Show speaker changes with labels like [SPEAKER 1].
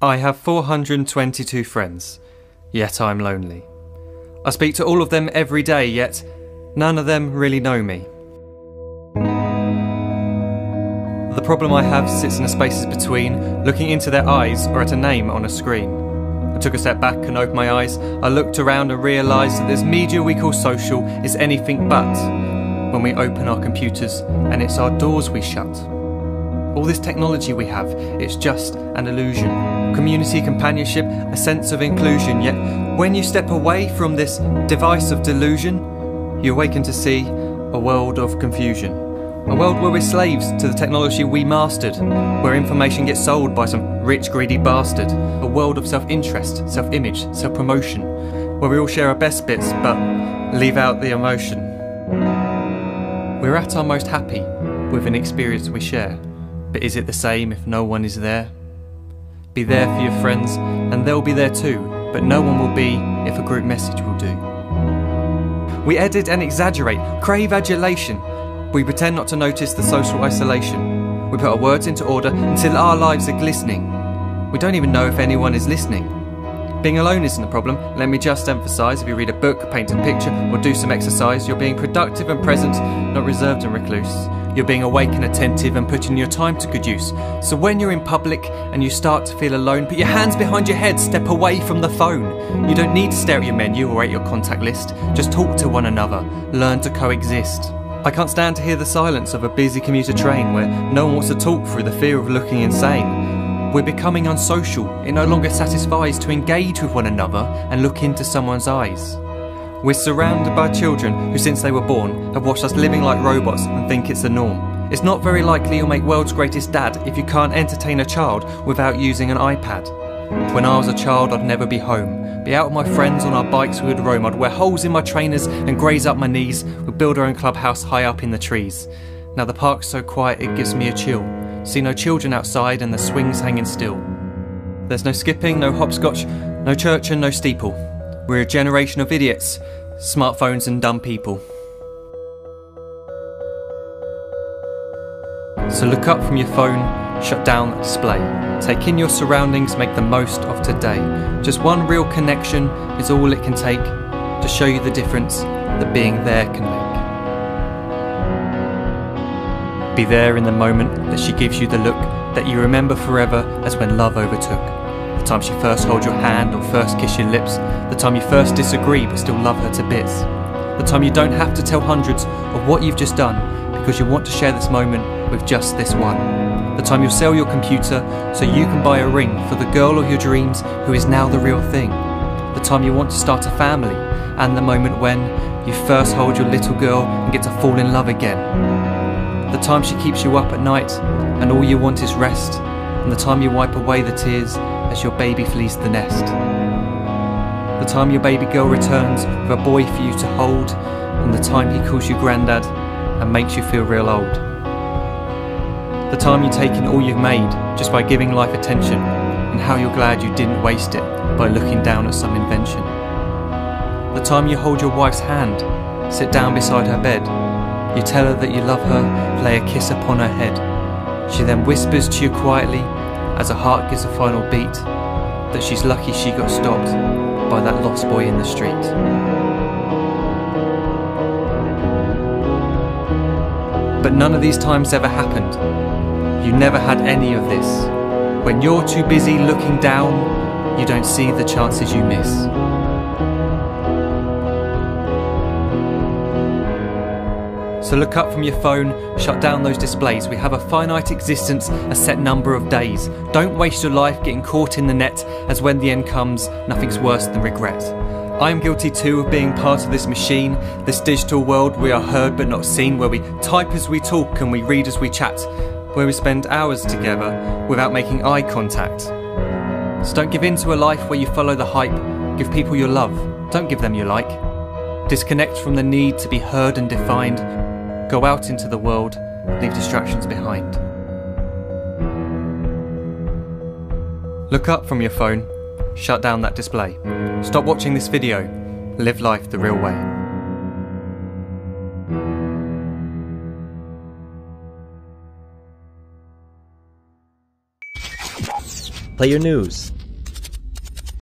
[SPEAKER 1] I have 422 friends, yet I'm lonely. I speak to all of them every day, yet none of them really know me. The problem I have sits in the spaces between looking into their eyes or at a name on a screen. I took a step back and opened my eyes. I looked around and realised that this media we call social is anything but when we open our computers and it's our doors we shut. All this technology we have, it's just an illusion. Community, companionship, a sense of inclusion. Yet when you step away from this device of delusion, you awaken to see a world of confusion. A world where we're slaves to the technology we mastered, where information gets sold by some rich, greedy bastard. A world of self-interest, self-image, self-promotion, where we all share our best bits but leave out the emotion. We're at our most happy with an experience we share. But is it the same if no one is there? Be there for your friends, and they'll be there too, but no one will be if a group message will do. We edit and exaggerate, crave adulation. We pretend not to notice the social isolation. We put our words into order until our lives are glistening. We don't even know if anyone is listening. Being alone isn't a problem. Let me just emphasise, if you read a book, paint a picture, or do some exercise, you're being productive and present, not reserved and recluse. You're being awake and attentive and putting your time to good use. So when you're in public and you start to feel alone, put your hands behind your head, step away from the phone. You don't need to stare at your menu or at your contact list. Just talk to one another, learn to coexist. I can't stand to hear the silence of a busy commuter train where no one wants to talk through the fear of looking insane. We're becoming unsocial. It no longer satisfies to engage with one another and look into someone's eyes. We're surrounded by children who, since they were born, have watched us living like robots and think it's the norm. It's not very likely you'll make world's greatest dad if you can't entertain a child without using an iPad. When I was a child, I'd never be home. Be out with my friends on our bikes, we would roam. I'd wear holes in my trainers and graze up my knees. We'd build our own clubhouse high up in the trees. Now the park's so quiet it gives me a chill. See no children outside and the swings hanging still. There's no skipping, no hopscotch, no church and no steeple. We're a generation of idiots, smartphones and dumb people. So look up from your phone, shut down the display. Take in your surroundings, make the most of today. Just one real connection is all it can take to show you the difference that being there can make. Be there in the moment that she gives you the look that you remember forever as when love overtook. The time she first holds your hand or first kiss your lips. The time you first disagree but still love her to bits. The time you don't have to tell hundreds of what you've just done because you want to share this moment with just this one. The time you'll sell your computer so you can buy a ring for the girl of your dreams who is now the real thing. The time you want to start a family, and the moment when you first hold your little girl and get to fall in love again. The time she keeps you up at night and all you want is rest, and the time you wipe away the tears as your baby flees the nest. The time your baby girl returns with a boy for you to hold, and the time he calls you granddad and makes you feel real old. The time you take in all you've made just by giving life attention, and how you're glad you didn't waste it by looking down at some invention. The time you hold your wife's hand, sit down beside her bed, you tell her that you love her, lay a kiss upon her head. She then whispers to you quietly as her heart gives a final beat that she's lucky she got stopped by that lost boy in the street. But none of these times ever happened. You never had any of this. When you're too busy looking down, you don't see the chances you miss. So look up from your phone, shut down those displays. We have a finite existence, a set number of days. Don't waste your life getting caught in the net, as when the end comes, nothing's worse than regret. I am guilty too of being part of this machine, this digital world we are heard but not seen, where we type as we talk and we read as we chat, where we spend hours together without making eye contact. So don't give in to a life where you follow the hype. Give people your love, don't give them your like. Disconnect from the need to be heard and defined. Go out into the world, leave distractions behind. Look up from your phone, shut down that display. Stop watching this video, live life the real way.
[SPEAKER 2] Play your news.